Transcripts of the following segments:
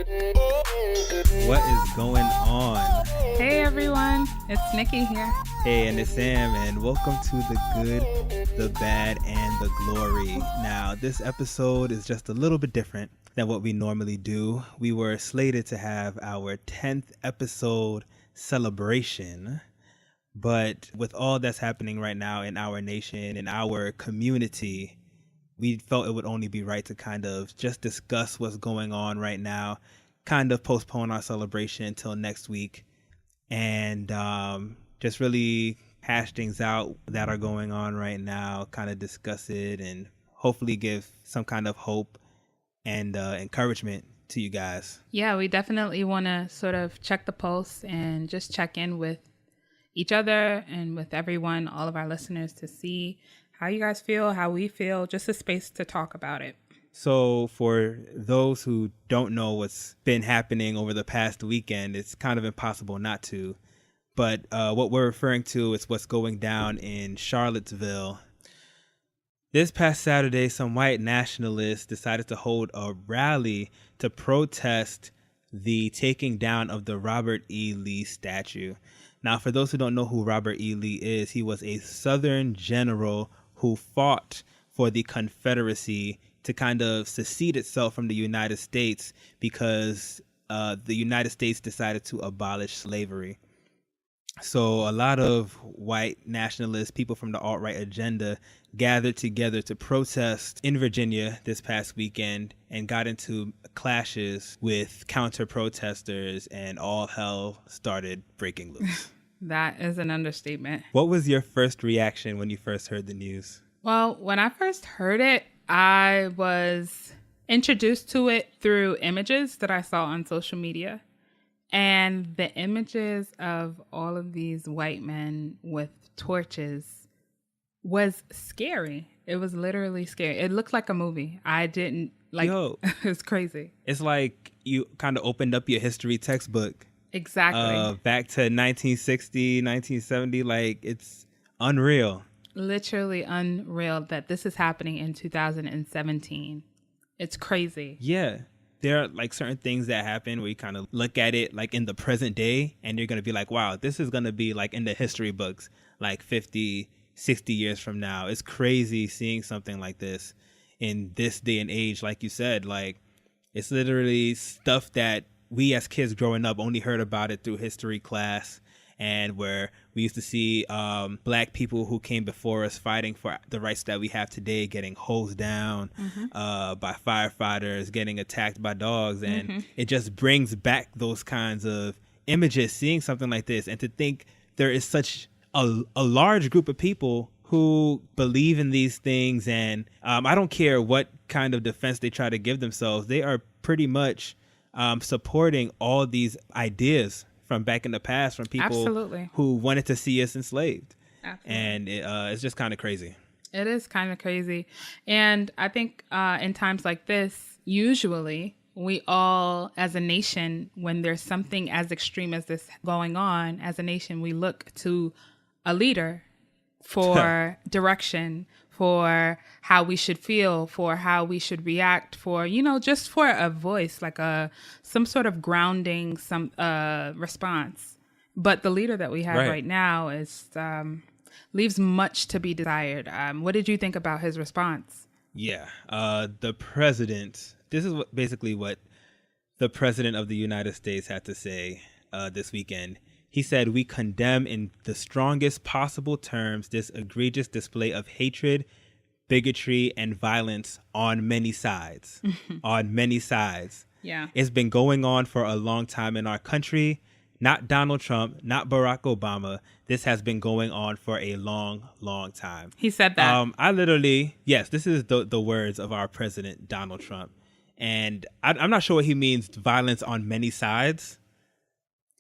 What is going on? Hey everyone, it's Nikki here. Hey, and it's Sam, and welcome to The Good, The Bad, and The Glory. Now, this episode is just a little bit different than what we normally do. We were slated to have our 10th episode celebration, but with all that's happening right now in our nation, in our community, we felt it would only be right to kind of just discuss what's going on right now, kind of postpone our celebration until next week, and just really hash things out that are going on right now, kind of discuss it, and hopefully give some kind of hope and encouragement to you guys. Yeah, we definitely want to sort of check the pulse and just check in with each other and with everyone, all of our listeners, to see how you guys feel, how we feel, just a space to talk about it. So for those who don't know what's been happening over the past weekend, it's kind of impossible not to. But what we're referring to is what's going down in Charlottesville. This past Saturday, some white nationalists decided to hold a rally to protest the taking down of the Robert E. Lee statue. Now, for those who don't know who Robert E. Lee is, he was a Southern general who fought for the Confederacy to kind of secede itself from the United States because the United States decided to abolish slavery. So a lot of white nationalists, people from the alt-right agenda, gathered together to protest in Virginia this past weekend and got into clashes with counter-protesters, and all hell started breaking loose. That is an understatement. What was your first reaction when you first heard the news? Well, when I first heard it, I was introduced to it through images that I saw on social media. And the images of all of these white men with torches was scary. It was literally scary. It looked like a movie. I didn't like it was crazy. It's like you kind of opened up your history textbook. Exactly. Back to 1960, 1970. Like, it's unreal. Literally unreal that this is happening in 2017. It's crazy. Yeah. There are like certain things that happen where you kind of look at it like in the present day, and you're going to be like, wow, this is going to be like in the history books, like 50, 60 years from now. It's crazy seeing something like this in this day and age. Like you said, like it's literally stuff that we as kids growing up only heard about it through history class, and where we used to see black people who came before us fighting for the rights that we have today getting hosed down by firefighters, getting attacked by dogs. And it just brings back those kinds of images, seeing something like this. And to think there is such a large group of people who believe in these things. And I don't care what kind of defense they try to give themselves. They are pretty much supporting all these ideas from back in the past, from people who wanted to see us enslaved. Absolutely. And it's just kind of crazy. It is kind of crazy. And I think in times like this, usually we all, as a nation, when there's something as extreme as this going on, as a nation, we look to a leader for direction, for how we should feel, for how we should react, for, you know, just for a voice, like some sort of grounding, some response. But the leader that we have right now is leaves much to be desired. What did you think about his response? Yeah, the president. This is basically what the president of the United States had to say this weekend. He said, "We condemn in the strongest possible terms this egregious display of hatred, bigotry, and violence on many sides." On many sides. Yeah. It's been going on for a long time in our country. Not Donald Trump, not Barack Obama. This has been going on for a long, long time. He said that. Yes, this is the words of our president, Donald Trump. And I'm not sure what he means, violence on many sides.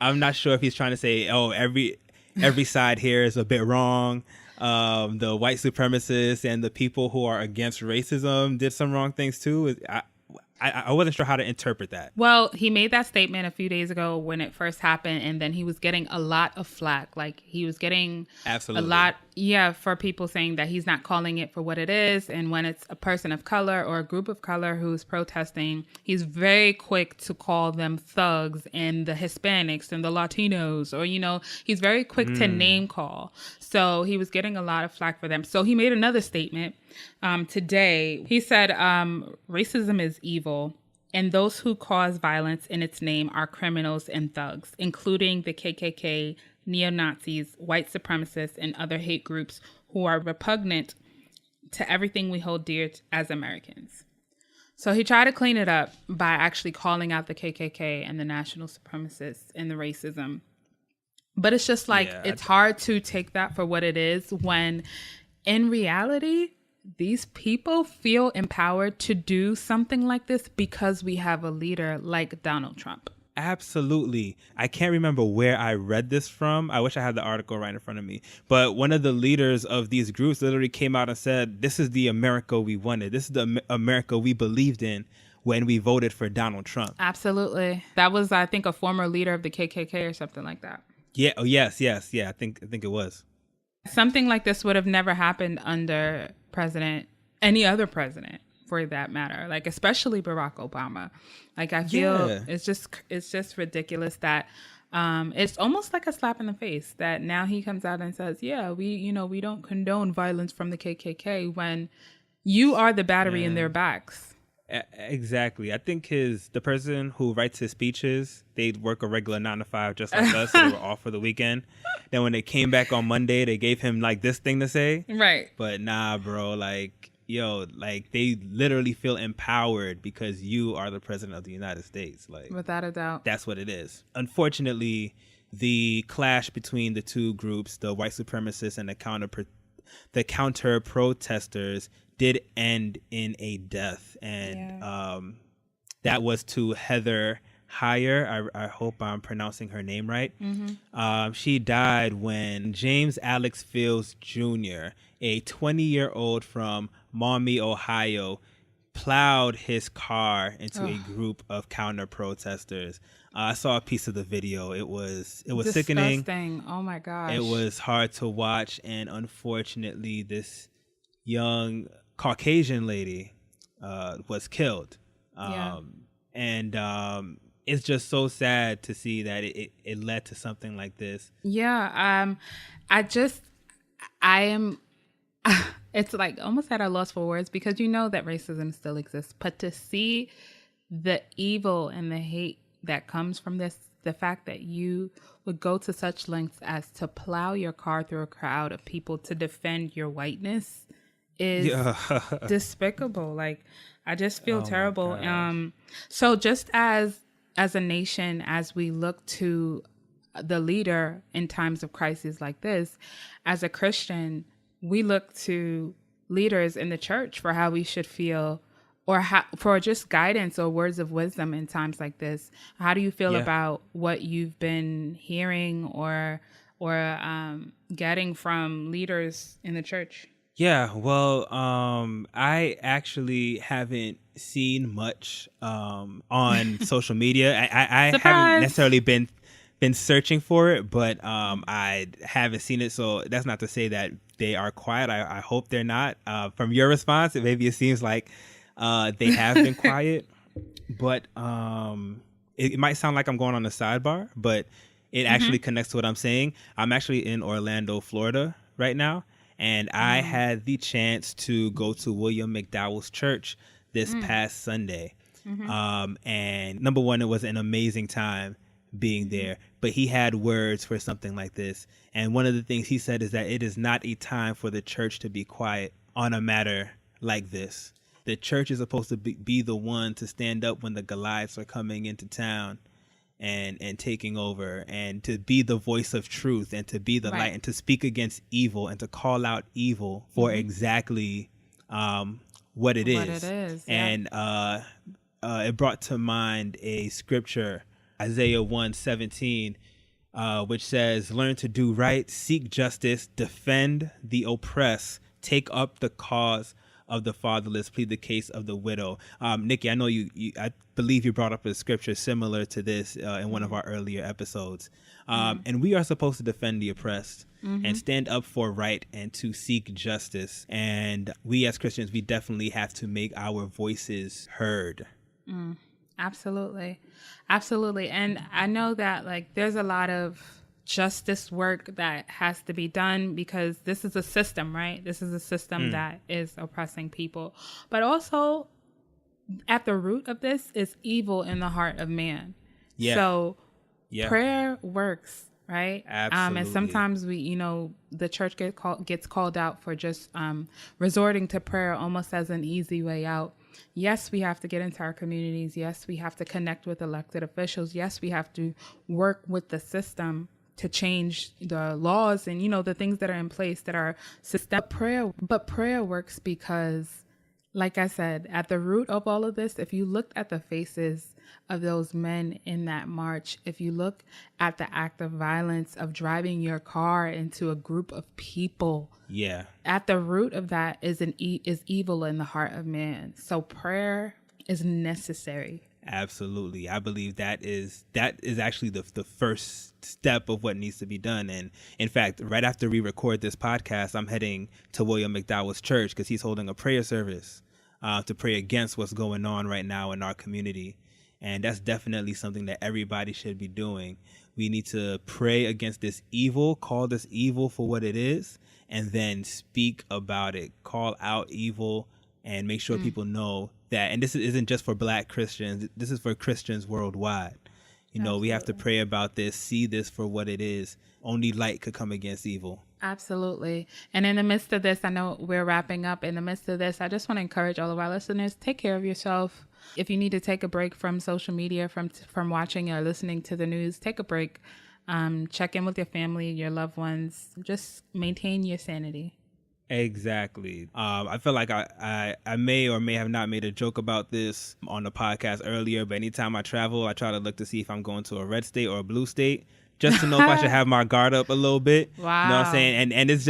I'm not sure if he's trying to say, oh, every side here is a bit wrong. The white supremacists and the people who are against racism did some wrong things too. I wasn't sure how to interpret that. Well, he made that statement a few days ago when it first happened, and then he was getting a lot of flack. Like, he was getting a lot Yeah, for people saying that he's not calling it for what it is. And when it's a person of color or a group of color who's protesting, he's very quick to call them thugs, and the Hispanics and the Latinos, or, he's very quick to name call. So he was getting a lot of flack for them. So he made another statement today. He said, racism is evil, and those who cause violence in its name are criminals and thugs, including the KKK, neo-Nazis, white supremacists, and other hate groups who are repugnant to everything we hold dear as Americans. So he tried to clean it up by actually calling out the KKK and the national supremacists and the racism. But it's just like, it's hard to take that for what it is when in reality, these people feel empowered to do something like this because we have a leader like Donald Trump. Absolutely. I can't remember where I read this from. I wish I had the article right in front of me. But one of the leaders of these groups literally came out and said, this is the America we wanted. This is the America we believed in when we voted for Donald Trump. Absolutely. That was, I think, a former leader of the KKK or something like that. Yeah. Oh, yes. Yeah. I think it was. Something like this would have never happened under any other president, for that matter, like especially Barack Obama. Like I feel it's just ridiculous that it's almost like a slap in the face that now he comes out and says, we don't condone violence from the KKK when you are the battery in their backs. Exactly. I think the person who writes his speeches, they work a regular 9 to 5 just like us. So they were off for the weekend. Then when they came back on Monday, they gave him like this thing to say. Right. But nah, bro, like, they literally feel empowered because you are the president of the United States. Like, without a doubt. That's what it is. Unfortunately, the clash between the two groups, the white supremacists and the counter protesters, did end in a death. And that was to Heather Heyer. I hope I'm pronouncing her name right. Mm-hmm. She died when James Alex Fields Jr., a 20-year-old from Maumee, Ohio, plowed his car into a group of counter protesters. I saw a piece of the video. It was sickening. Disgusting. Oh my gosh. It was hard to watch, and unfortunately, this young Caucasian lady was killed. And it's just so sad to see that it led to something like this. Yeah. I am. It's like almost at a loss for words because you know that racism still exists. But to see the evil and the hate that comes from this, the fact that you would go to such lengths as to plow your car through a crowd of people to defend your whiteness is despicable. Like, I just feel terrible. So just as a nation, as we look to the leader in times of crises like this, as a Christian, we look to leaders in the church for how we should feel, or for just guidance or words of wisdom in times like this. How do you feel about what you've been hearing or getting from leaders in the church? Yeah, well, I actually haven't seen much on social media. I haven't necessarily been searching for it, but I haven't seen it. So that's not to say that they are quiet. I hope they're not. From your response, maybe it seems like they have been quiet. But it might sound like I'm going on a sidebar, but it actually connects to what I'm saying. I'm actually in Orlando, Florida right now. And I had the chance to go to William McDowell's church this past Sunday. And number one, it was an amazing time being there. But he had words for something like this. And one of the things he said is that it is not a time for the church to be quiet on a matter like this. The church is supposed to be the one to stand up when the Goliaths are coming into town and taking over, and to be the voice of truth, and to be the light, and to speak against evil, and to call out evil for exactly what it is. And it brought to mind a scripture, Isaiah 1:17, which says, "Learn to do right, seek justice, defend the oppressed, take up the cause of the fatherless, plead the case of the widow. Nikki, I know I believe you brought up a scripture similar to this in one of our earlier episodes. And we are supposed to defend the oppressed and stand up for right and to seek justice. And we as Christians, we definitely have to make our voices heard. Absolutely. Absolutely. And I know that like there's a lot of justice work that has to be done because this is a system, right? This is a system that is oppressing people. But also at the root of this is evil in the heart of man. Yeah. So prayer works, right? Absolutely. And sometimes the church gets called out for just resorting to prayer almost as an easy way out. Yes, we have to get into our communities. Yes, we have to connect with elected officials. Yes, we have to work with the system to change the laws and, the things that are in place that are systemic. But prayer works because, like I said, at the root of all of this, if you looked at the faces of those men in that march, if you look at the act of violence of driving your car into a group of people, at the root of that is evil in the heart of man. So prayer is necessary. Absolutely. I believe that is actually the first step of what needs to be done. And in fact, right after we record this podcast, I'm heading to William McDowell's church because he's holding a prayer service to pray against what's going on right now in our community. And that's definitely something that everybody should be doing. We need to pray against this evil, call this evil for what it is, and then speak about it, call out evil, and make sure people know that. And this isn't just for Black Christians. This is for Christians worldwide. We have to pray about this, see this for what it is. Only light could come against evil. Absolutely. And in the midst of this, I know we're wrapping up. In the midst of this, I just want to encourage all of our listeners, take care of yourself. If you need to take a break from social media, from watching or listening to the news, take a break. Check in with your family, your loved ones. Just maintain your sanity. Exactly. I feel like I may or may have not made a joke about this on the podcast earlier, but anytime I travel, I try to look to see if I'm going to a red state or a blue state, just to know if I should have my guard up a little bit. Wow. You know what I'm saying? And it's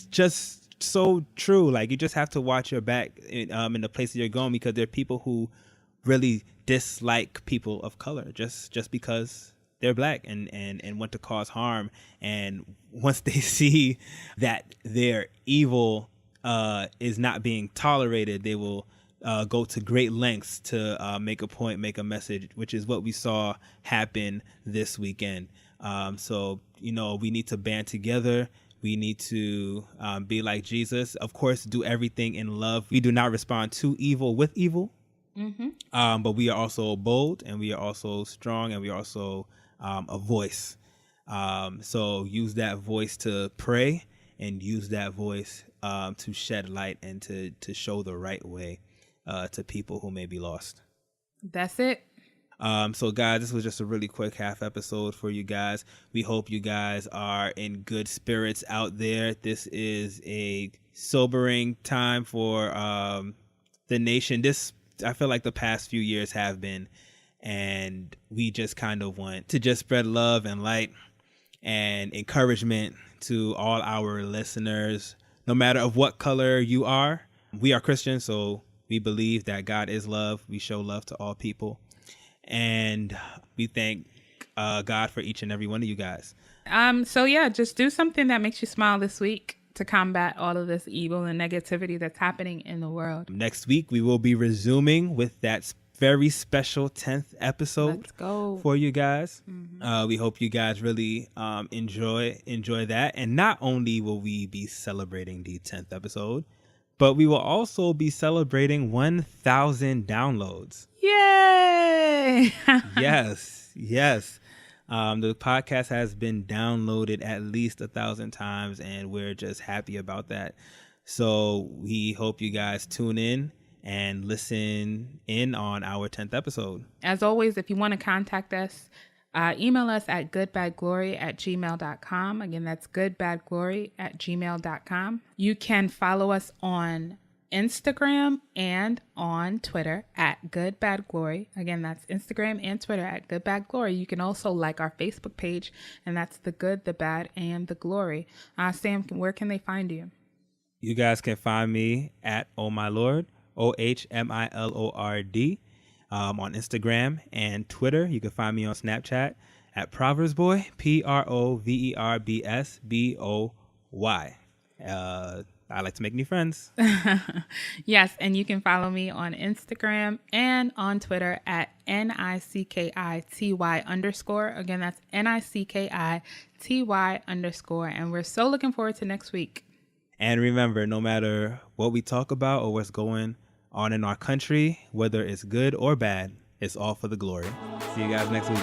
just so true. Like, you just have to watch your back in the places you're going, because there are people who really dislike people of color just because they're Black and want to cause harm. And once they see that their evil is not being tolerated, they will go to great lengths to make a point, make a message, which is what we saw happen this weekend. So, we need to band together. We need to be like Jesus. Of course, do everything in love. We do not respond to evil with evil. Mm-hmm. But we are also bold, and we are also strong, and we are also a voice. So use that voice to pray, and use that voice to shed light and to show the right way to people who may be lost. That's it. So guys, this was just a really quick half episode for you guys. We hope you guys are in good spirits out there. This is a sobering time for the nation. I feel like the past few years have been, and we just kind of want to just spread love and light and encouragement to all our listeners, no matter of what color you are. We are Christians, so we believe that God is love. We show love to all people, and we thank God for each and every one of you guys. So yeah, just do something that makes you smile this week to combat all of this evil and negativity that's happening in the world. Next week, we will be resuming with that very special 10th episode. Let's go. For you guys. Mm-hmm. We hope you guys really enjoy that. And not only will we be celebrating the 10th episode, but we will also be celebrating 1,000 downloads. Yay! Yes. The podcast has been downloaded at least 1,000 times, and we're just happy about that. So we hope you guys tune in and listen in on our 10th episode. As always, if you want to contact us, email us at goodbadglory@gmail.com. Again, that's goodbadglory@gmail.com. You can follow us on Instagram and on Twitter at goodbadglory. Again, that's Instagram and Twitter at goodbadglory. You can also like our Facebook page, and that's the good, the bad, and the glory. Sam, where can they find you? You guys can find me at Oh My Lord, OHMILORD, on Instagram and Twitter. You can find me on Snapchat at Proverbs Boy, PROVERBSBOY. I like to make new friends. Yes, and you can follow me on Instagram and on Twitter at NICKITY_. Again, that's NICKITY_. And we're so looking forward to next week. And remember, no matter what we talk about or what's going on in our country, whether it's good or bad, it's all for the glory. See you guys next week.